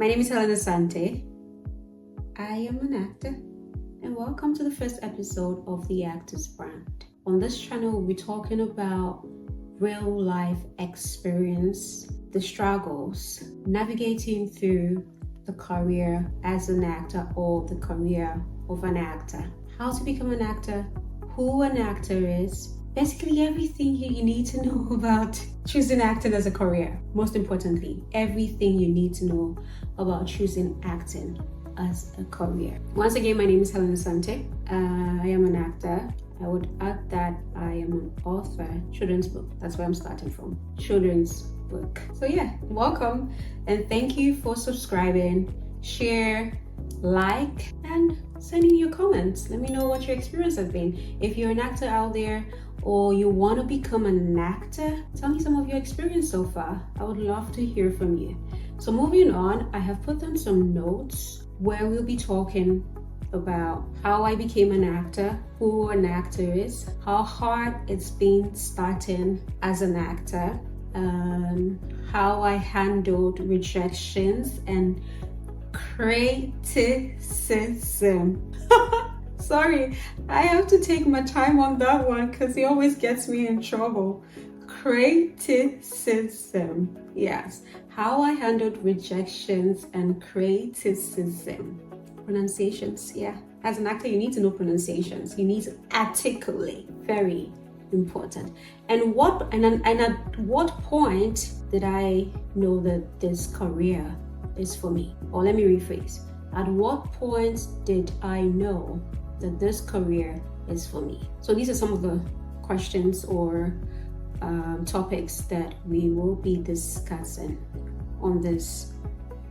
My name is Helen Asante. I am an actor, and welcome to the first episode of The Actor's Brand. On this channel, we'll be talking about real life experience, the struggles, navigating through the career as an actor or the career of an actor, how to become an actor, who an actor is, basically everything you need to know about choosing acting as a career. Most importantly, everything you need to know about choosing acting as a career. Once again, my name is Helen Asante. I am an actor. I would add that I am an author, children's book. That's where I'm starting from, children's book. So yeah, welcome and thank you for subscribing, share, like, and send in your comments. Let me know what your experience has been. If you're an actor out there or you want to become an actor, tell me some of your experience so far. I would love to hear from you. So moving on, I have put down some notes where we'll be talking about how I became an actor, who an actor is, how hard it's been starting as an actor, how I handled rejections and criticism. Sorry, I have to take my time on that one because it always gets me in trouble. Criticism. Yes, how I handled rejections and criticism. Pronunciations, yeah. As an actor, you need to know pronunciations. You need to articulate. Very important. And at what point did I know that this career is for me? Or let me rephrase. At what point did I know that this career is for me? So these are some of the questions or topics that we will be discussing on this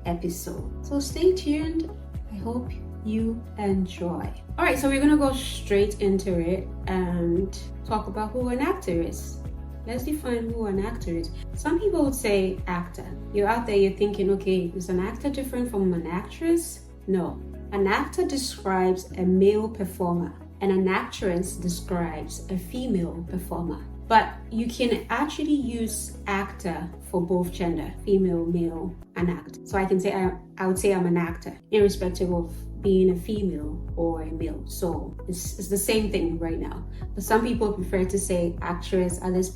episode. So stay tuned. I hope you enjoy. All right, so we're gonna go straight into it and talk about who an actor is. Let's define who an actor is. Some people would say actor. You're out there, you're thinking, okay, is an actor different from an actress? No. An actor describes a male performer and an actress describes a female performer. But you can actually use actor for both gender, female, male, and actor. So I can say, I would say I'm an actor, irrespective of being a female or a male. So it's the same thing right now. But some people prefer to say actress, others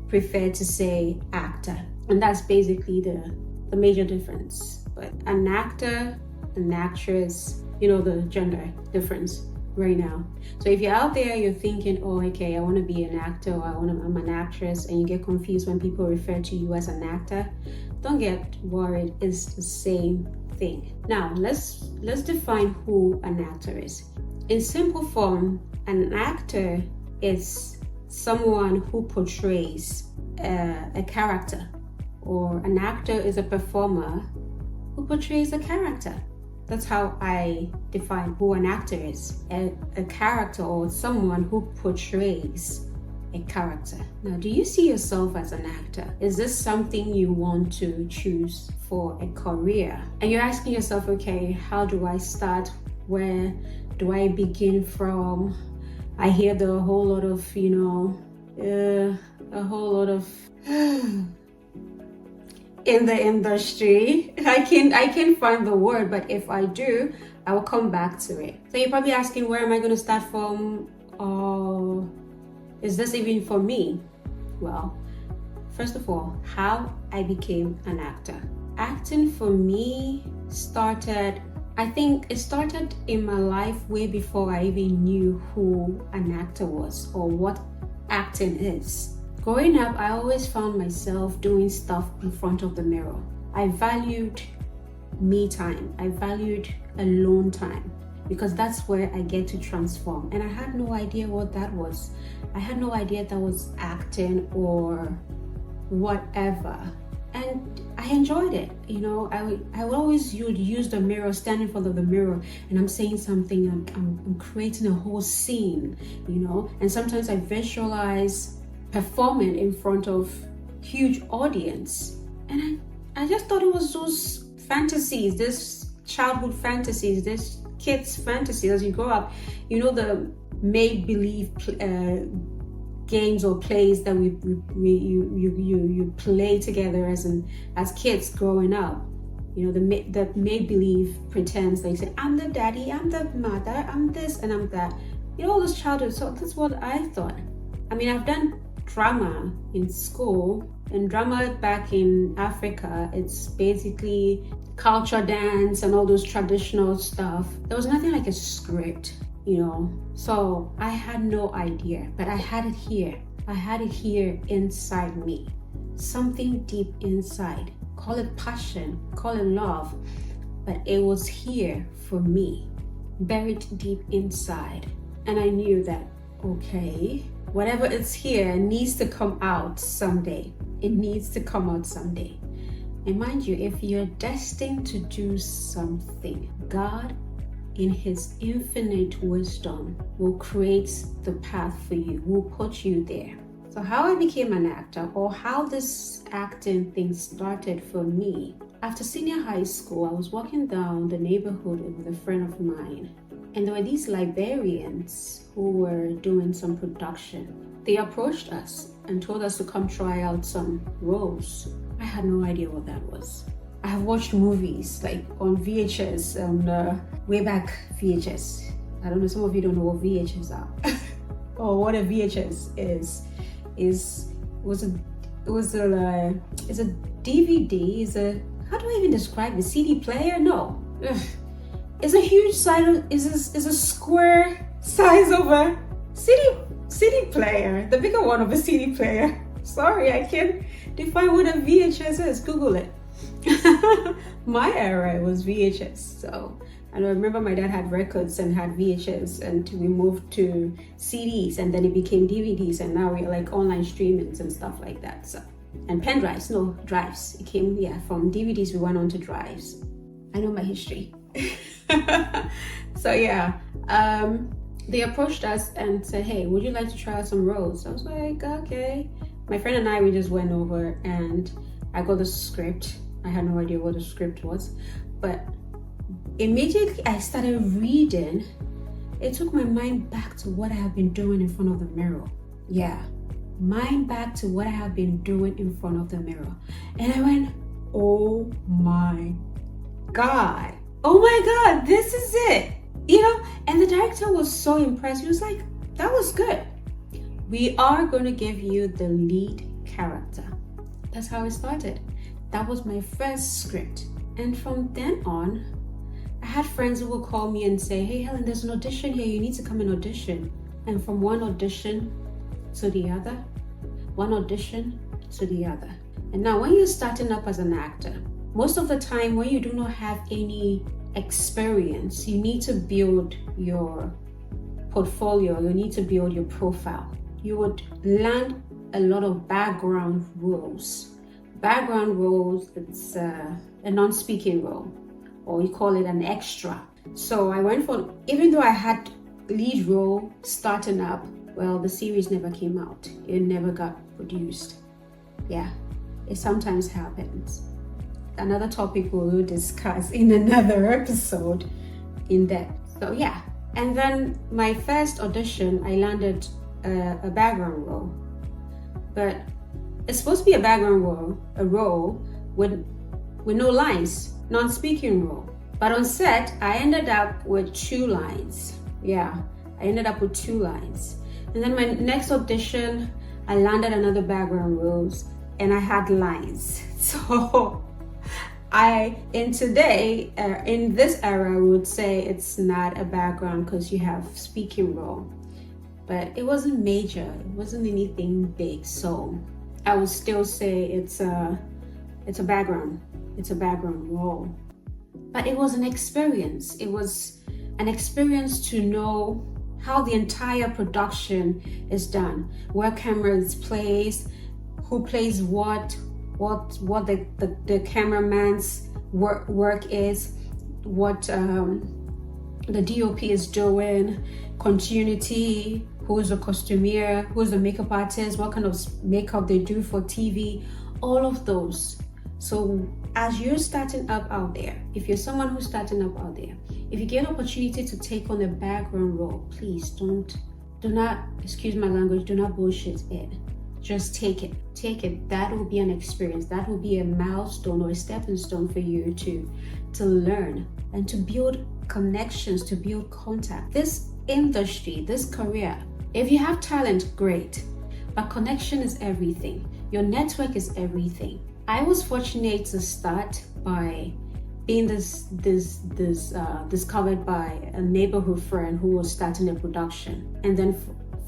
prefer to say actor. And that's basically the major difference. But an actor, an actress, the gender difference right now. So if you're out there, you're thinking, oh, okay, I want to be an actor or I'm an actress, and you get confused when people refer to you as an actor, don't get worried. It's the same thing. Now, let's define who an actor is. In simple form, an actor is someone who portrays a character, or an actor is a performer who portrays a character. That's how I define who an actor is. A character or someone who portrays a character. Now, do you see yourself as an actor? Is this something you want to choose for a career? And you're asking yourself, okay, how do I start? Where do I begin from? I hear a whole lot of, in the industry. I can't find the word, but if I do, I will come back to it. So you're probably asking, where am I going to start from? Or is this even for me? Well, first of all, how I became an actor. Acting for me started in my life way before I even knew who an actor was or what acting is. Growing up, I always found myself doing stuff in front of the mirror. I valued me time. I valued alone time because that's where I get to transform. And I had no idea what that was. I had no idea that was acting or whatever. And I enjoyed it. I would always use the mirror, stand in front of the mirror, and I'm saying something, I'm creating a whole scene, and sometimes I visualize performing in front of huge audience, and I just thought it was those fantasies, this childhood fantasies, this kids fantasies as you grow up, the make-believe games or plays that you play together as kids growing up. You know, the make-believe pretense. They say, I'm the daddy, I'm the mother, I'm this and I'm that. You know, all this childhood. So that's what I thought. I mean, I've done drama in school, and drama back in Africa, it's basically culture dance and all those traditional stuff. There was nothing like a script, you know. So I had no idea, but I had it here. I had it here inside me. Something deep inside. Call it passion, call it love, but it was here for me, buried deep inside. And I knew that, okay, whatever is here needs to come out someday. It needs to come out someday. And mind you, if you're destined to do something, God, in His infinite wisdom, will create the path for you, will put you there. So how I became an actor, or how this acting thing started for me, after senior high school, I was walking down the neighborhood with a friend of mine, and there were these librarians who were doing some production. They approached us and told us to come try out some roles. I had no idea what that was. I have watched movies like on VHS, way back VHS. I don't know, some of you don't know what VHS are. Or what a VHS is. It's a DVD, how do I even describe it? CD player? No. Ugh. It's a huge size, it's a square size of a CD player, the bigger one of a CD player. Sorry, I can't define what a VHS is. Google it. My era was VHS, so I remember my dad had records and had VHS, and we moved to CDs, and then it became DVDs, and now we're like online streamings and stuff like that. So, and pen drives, no, drives. It came, from DVDs we went on to drives. I know my history. So they approached us and said, hey, would you like to try out some roles? I was like, okay. My friend and I, we just went over and I got the script. I had no idea what the script was, but immediately I started reading. It took my mind back to what I have been doing in front of the mirror. Mind back to what I have been doing in front of the mirror. And I went, oh my God, this is it. You know, and the director was so impressed. He was like, that was good. We are going to give you the lead character. That's how it started. That was my first script. And from then on, I had friends who would call me and say, hey Helen, there's an audition here, you need to come and audition. And from one audition to the other, one audition to the other. And now when you're starting up as an actor, most of the time when you do not have any experience, you need to build your portfolio, you need to build your profile. You would learn a lot of background roles. Background roles, it's a non-speaking role, or you call it an extra. So I went for, even though I had lead role starting up, well, the series never came out. It never got produced. Yeah, it sometimes happens. Another topic we'll discuss in another episode in depth. So yeah, and then my first audition, I landed a background role, but it's supposed to be a background role, a role with no lines, non-speaking role. But on set, I ended up with 2 lines. Yeah, I ended up with 2 lines. And then my next audition, I landed another background roles and I had lines. So in this era, we would say it's not a background because you have speaking role. But it wasn't major, it wasn't anything big. So I would still say it's a background role. But it was an experience. It was an experience to know how the entire production is done, where camera is placed, who plays what the cameraman's work is, what the DOP is doing, continuity, who's the costumier, who's the makeup artist, what kind of makeup they do for TV, all of those. So as you're starting up out there, if you're someone who's starting up out there, if you get an opportunity to take on a background role, please do not, excuse my language, do not bullshit it. Just take it. That will be an experience. That will be a milestone or a stepping stone for you to learn and to build connections, to build contact. This industry, this career, if you have talent, great, but connection is everything. Your network is everything. I was fortunate to start by being discovered by a neighborhood friend who was starting a production, and then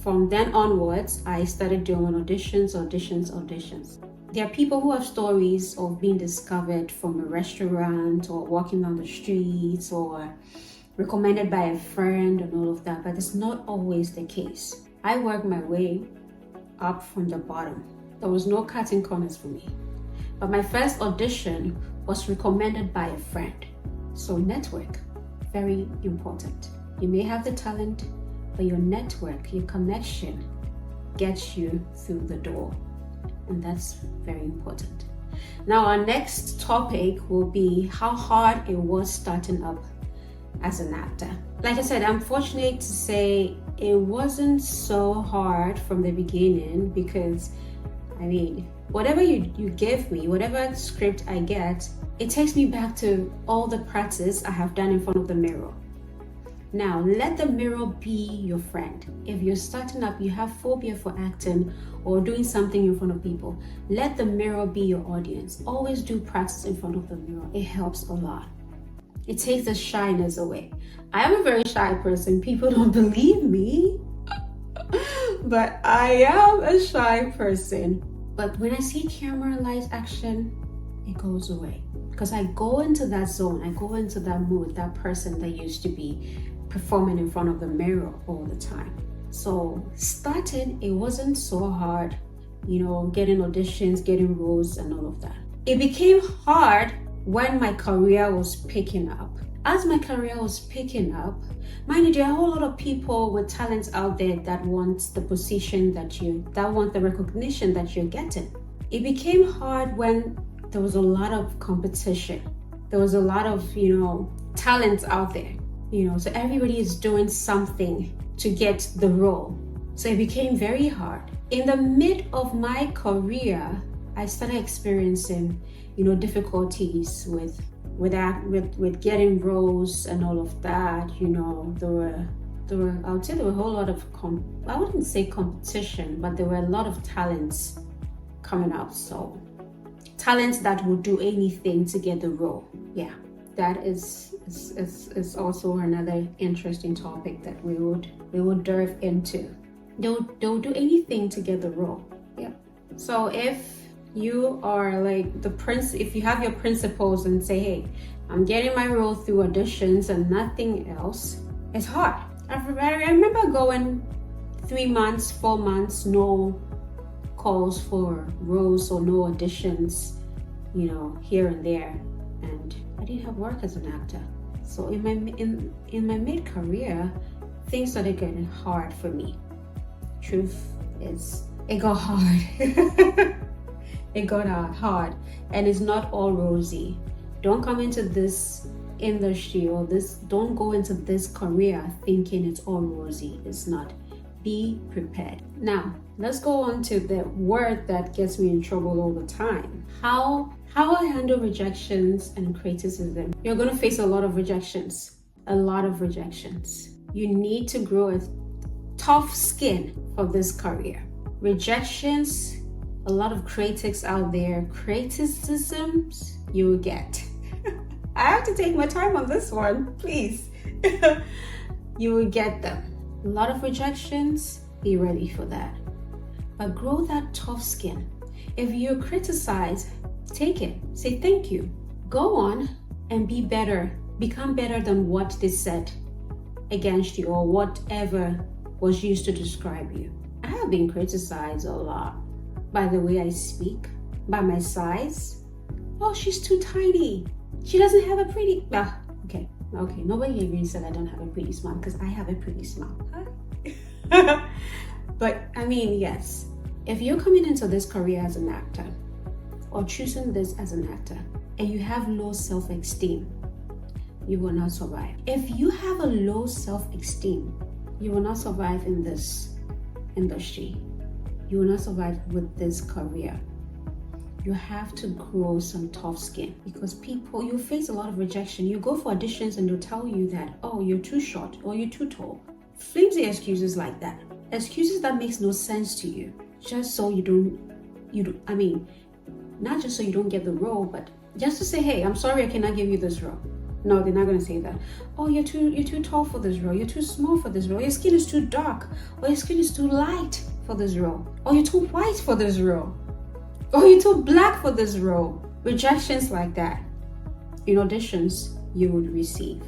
from then onwards, I started doing auditions. There are people who have stories of being discovered from a restaurant or walking on the streets or recommended by a friend and all of that, but it's not always the case. I worked my way up from the bottom. There was no cutting corners for me. But my first audition was recommended by a friend. So network, very important. You may have the talent, but your network, your connection gets you through the door. And that's very important. Now, our next topic will be how hard it was starting up as an actor. Like I said, I'm fortunate to say it wasn't so hard from the beginning because, whatever you give me, whatever script I get, it takes me back to all the practice I have done in front of the mirror. Now, let the mirror be your friend. If you're starting up, you have phobia for acting or doing something in front of people, let the mirror be your audience. Always do practice in front of the mirror. It helps a lot. It takes the shyness away. I am a very shy person. People don't believe me, but I am a shy person. But when I see camera, light, action, it goes away. Because I go into that zone, I go into that mood, that person that used to be performing in front of the mirror all the time. So starting, it wasn't so hard, getting auditions, getting roles and all of that. It became hard when my career was picking up. As my career was picking up, mind you, there are a whole lot of people with talents out there that want the position that want the recognition that you're getting. It became hard when there was a lot of competition. There was a lot of, talents out there, so everybody is doing something to get the role. So it became very hard. In the mid of my career, I started experiencing, difficulties with getting roles and all of that. I would say there were a whole lot of I wouldn't say competition, but there were a lot of talents coming up. So talents that would do anything to get the role. Yeah, that is also another interesting topic that we would dive into. They'll do anything to get the role. Yeah. So if you are like if you have your principles and say, hey, I'm getting my role through auditions and nothing else, it's hard. I remember going 3 months, 4 months, no calls for roles or no auditions, here and there, and I didn't have work as an actor. So in my mid-career, things started getting hard for me. Truth is, it got hard. It got hard, and it's not all rosy. Don't come into this industry don't go into this career thinking it's all rosy. It's not. Be prepared. Now, let's go on to the word that gets me in trouble all the time. How I handle rejections and criticism. You're going to face a lot of rejections. You need to grow a tough skin for this career. Rejections, a lot of critics out there, criticisms you will get. I have to take my time on this one, please. You will get them. A lot of rejections, be ready for that. But grow that tough skin. If you're criticized, take it. Say thank you. Go on and be better. Become better than what they said against you or whatever was used to describe you. I have been criticized a lot by the way I speak, by my size. Oh, she's too tiny. She doesn't have a pretty... Okay. Nobody even said I don't have a pretty smile because I have a pretty smile. Huh? But yes, if you're coming into this career as an actor or choosing this as an actor and you have low self-esteem, you will not survive. If you have a low self-esteem, you will not survive in this industry. You will not survive with this career. You have to grow some tough skin, because you face a lot of rejection. You go for auditions and they'll tell you that, oh, you're too short or you're too tall. Flimsy excuses like that. Excuses that makes no sense to you. Just so not just so you don't get the role, but just to say, hey, I'm sorry, I cannot give you this role. No, they're not going to say that. Oh, you're too tall for this role. You're too small for this role. Your skin is too dark. Or your skin is too light for this role. Or you're too white for this role. Or you're too black for this role. Rejections like that in auditions you would receive.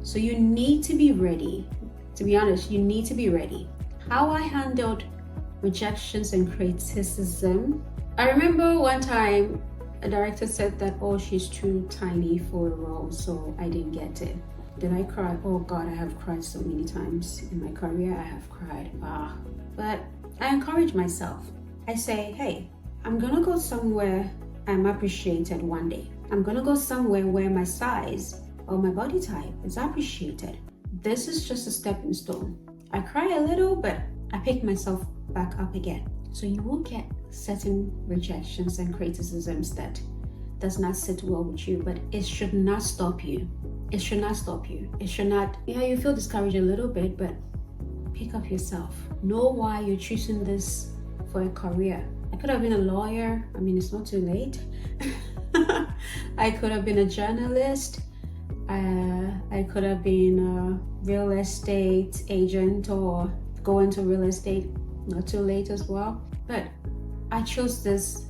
So you need to be ready. To be honest, you need to be ready. How I handled rejections and criticism. I remember one time a director said that, oh, she's too tiny for a role, so I didn't get it. Did I cry? Oh God, I have cried so many times in my career. I have cried. But I encourage myself. I say, hey, I'm gonna go somewhere I'm appreciated one day. I'm gonna go somewhere where my size or my body type is appreciated. This is just a stepping stone. I cry a little, but I pick myself back up again. So you will get certain rejections and criticisms that does not sit well with you, but it should not stop you. It should not stop you. It should not, you feel discouraged a little bit, but pick up yourself. Know why you're choosing this for a career. I could have been a lawyer. I mean, it's not too late. I could have been a journalist. I could have been a real estate agent or go into real estate. Not too late as well. But I chose this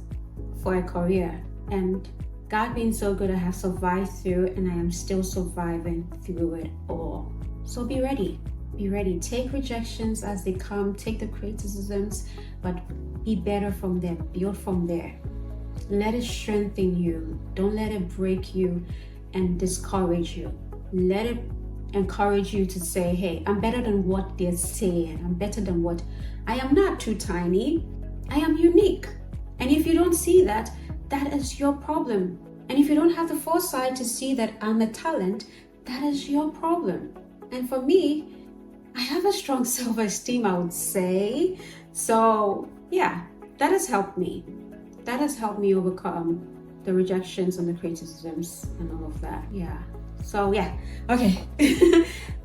for a career, and God being so good, I have survived through, and I am still surviving through it all. So be ready. Be ready. Take rejections as they come. Take the criticisms, but be better from there. Build from there. Let it strengthen you. Don't let it break you and discourage you. Let it encourage you to say, hey, I'm better than what they're saying. I'm better than what I am. Not too tiny. I am unique. And if you don't see that, that is your problem. And if you don't have the foresight to see that I'm a talent, that is your problem. And for me, I have a strong self-esteem, I would say. So yeah, that has helped me. That has helped me overcome the rejections and the criticisms and all of that. Yeah. So yeah, okay.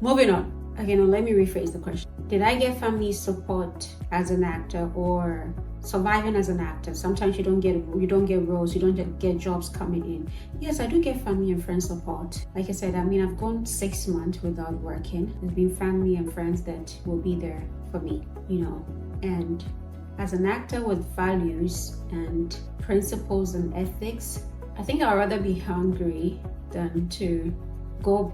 Moving on. Okay, now let me rephrase the question. Did I get family support as an actor or surviving as an actor? Sometimes you don't get roles, you don't get jobs coming in. Yes, I do get family and friends support. Like I said, I've gone 6 months without working. There's been family and friends that will be there for me, and as an actor with values and principles and ethics, I think I'd rather be hungry than to go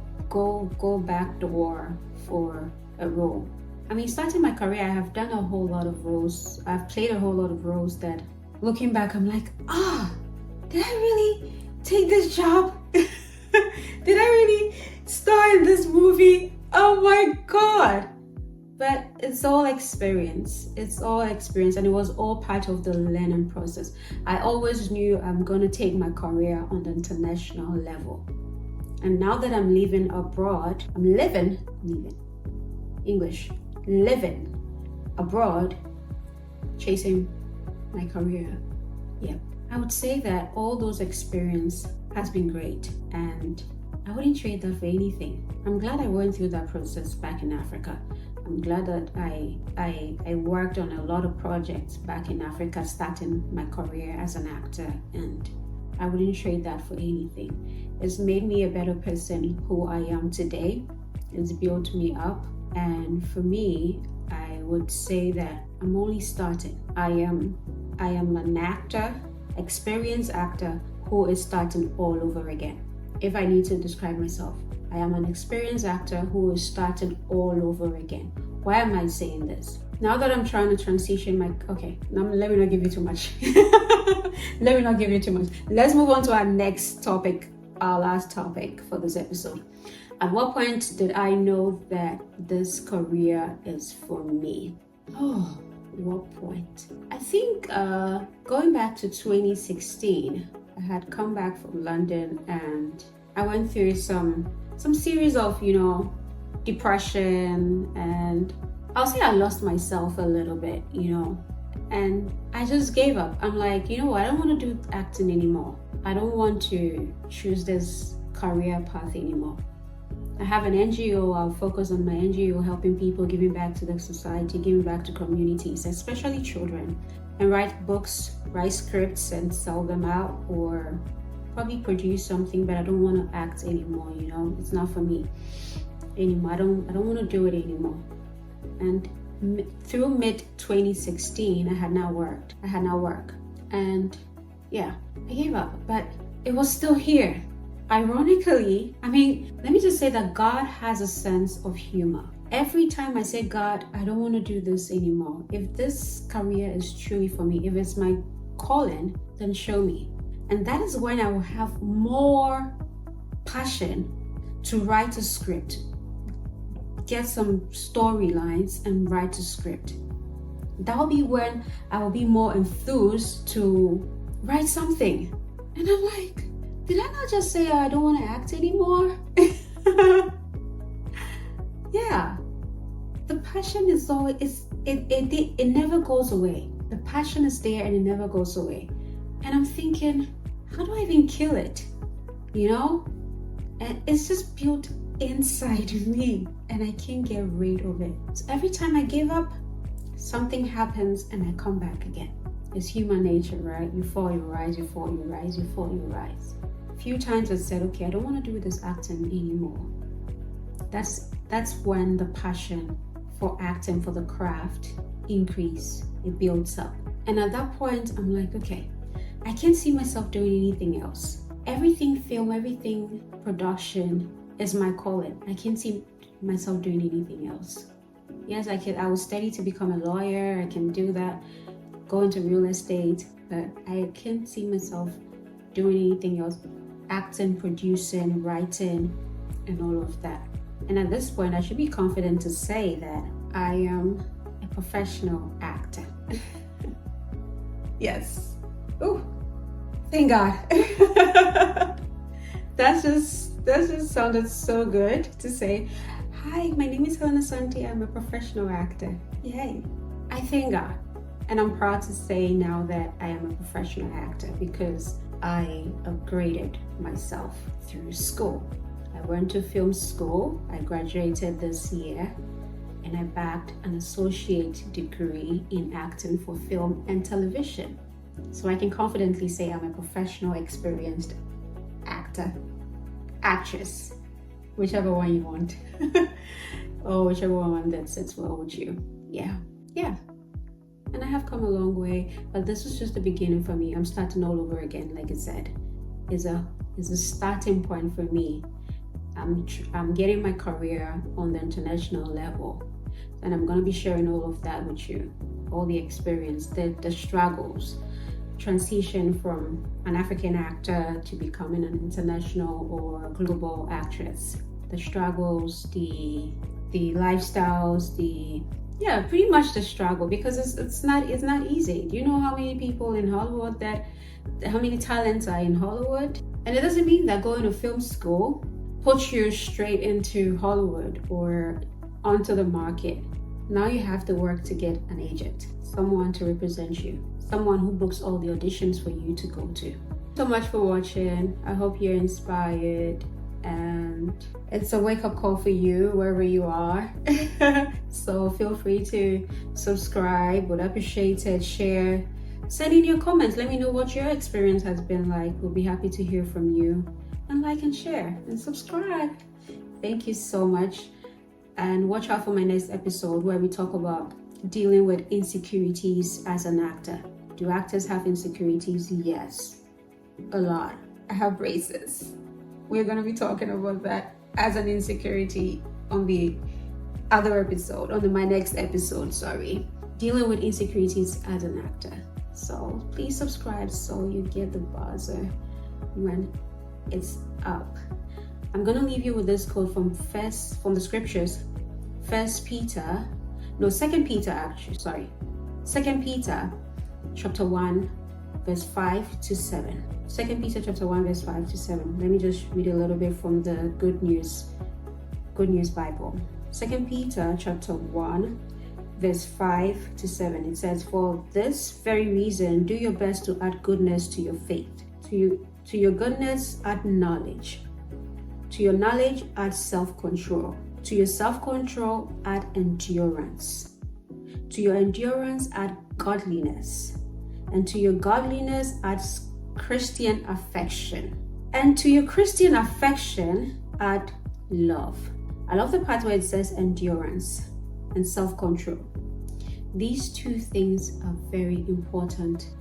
back door for a role. I mean, starting my career, I have done a whole lot of roles. I've played a whole lot of roles that, looking back, I'm like, did I really take this job? Did I really star in this movie? Oh my God. But it's all experience. It's all experience, and it was all part of the learning process. I always knew I'm going to take my career on the international level. And now that I'm living abroad, living abroad, chasing my career. Yeah, I would say that all those experience has been great, and I wouldn't trade that for anything. I'm glad I went through that process back in Africa. I'm glad that I worked on a lot of projects back in Africa, starting my career as an actor, and I wouldn't trade that for anything. It's made me a better person who I am today. It's built me up, and for me, I would say that I'm only starting. I am an actor, experienced actor who is starting all over again. If I need to describe myself, I am an experienced actor who is starting all over again. Why am I saying this? Now that I'm trying to transition let me not give you too much. Let me not give you too much. Let's move on to our next topic, our last topic for this episode. At what point did I know that this career is for me? Oh, what point? I think going back to 2016, I had come back from London and I went through some series of, depression, and I'll say I lost myself a little bit, And I just gave up. I'm like, you know what? I don't want to do acting anymore. I don't want to choose this career path anymore. I have an NGO. I'll focus on my NGO, helping people, giving back to the society, giving back to communities, especially children, and write books, write scripts and sell them out, or probably produce something, but I don't want to act anymore, you know? It's not for me anymore. I don't want to do it anymore. And through mid 2016, I had not work. And yeah, I gave up, but it was still here. Ironically, I mean, let me just say that God has a sense of humor. Every time I say, God, I don't want to do this anymore. If this career is truly for me, if it's my calling, then show me. And that is when I will have more passion to write a script, get some storylines and write a script. That will be when I will be more enthused to write something. And I'm like, did I not just say I don't want to act anymore? Yeah, the passion is always, it never goes away. The passion is there and it never goes away. And I'm thinking, how do I even kill it? You know? And it's just built inside me and I can't get rid of it. So every time I give up, something happens and I come back again. It's human nature, right? You fall, you rise, you fall, you rise, you fall, you rise. A few times I said, okay, I don't want to do this acting anymore. That's when the passion for acting, for the craft, increase. It builds up. And at that point, I'm like, okay, I can't see myself doing anything else. Everything film, everything production is my calling. I can't see myself doing anything else. Yes, I was study to become a lawyer. I can do that, go into real estate, but I can't see myself doing anything else. Acting, producing, writing, and all of that. And at this point, I should be confident to say that I am a professional actor. Yes. Oh, thank God. That just sounded so good to say, hi, my name is Helen Asante. I'm a professional actor. Yay. I thank God. And I'm proud to say now that I am a professional actor because I upgraded myself through school. I went to film school. I graduated this year and I bagged an associate degree in acting for film and television. So I can confidently say I'm a professional, experienced actor, actress, whichever one you want. Or whichever one that sits well with you. Yeah. And I have come a long way, but this is just the beginning for me. I'm starting all over again, like I said. It's a starting point for me. I'm getting my career on the international level, and I'm going to be sharing all of that with you, all the experience, the struggles, transition from an African actor to becoming an international or global actress, the struggles, the lifestyles, pretty much the struggle, because it's not easy. Do you know how many people in Hollywood how many talents are in Hollywood? And it doesn't mean that going to film school puts you straight into Hollywood or onto the market. Now you have to work to get an agent, someone to represent you, someone who books all the auditions for you to go to. So much for watching. I hope you're inspired, and it's a wake-up call for you wherever you are. So feel free to subscribe, would appreciate it, share, send in your comments, let me know what your experience has been like. We'll be happy to hear from you. And like and share and subscribe. Thank you so much, and watch out for my next episode where we talk about dealing with insecurities as an actor. Do actors have insecurities? Yes, a lot. I have braces. We're going to be talking about that as an insecurity on the other episode, my next episode, dealing with insecurities as an actor. So please subscribe so you get the buzzer when it's up. I'm gonna leave you with this quote from the scriptures. 2 Peter chapter 1 verse 5 to 7. 2 Peter chapter 1 verse 5 to 7. Let me just read a little bit from the Good News Bible. 2 Peter chapter 1 verse 5 to 7. It says, "For this very reason, do your best to add goodness to your faith. To your goodness, add knowledge. To your knowledge, add self-control. To your self-control, add endurance. To your endurance, add godliness. And to your godliness, add Christian affection. And to your Christian affection, add love." I love the part where it says endurance and self-control. These two things are very important.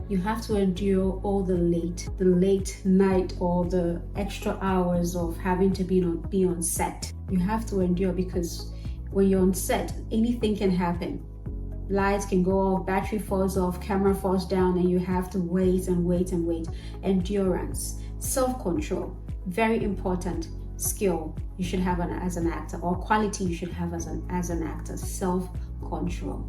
You have to endure all the late night or the extra hours of having to be on set. You have to endure, because when you're on set, anything can happen. Lights can go off, battery falls off, camera falls down, and you have to wait and wait and wait. Endurance, self-control, very important skill you should have as an actor, or quality you should have as an actor. Self-control.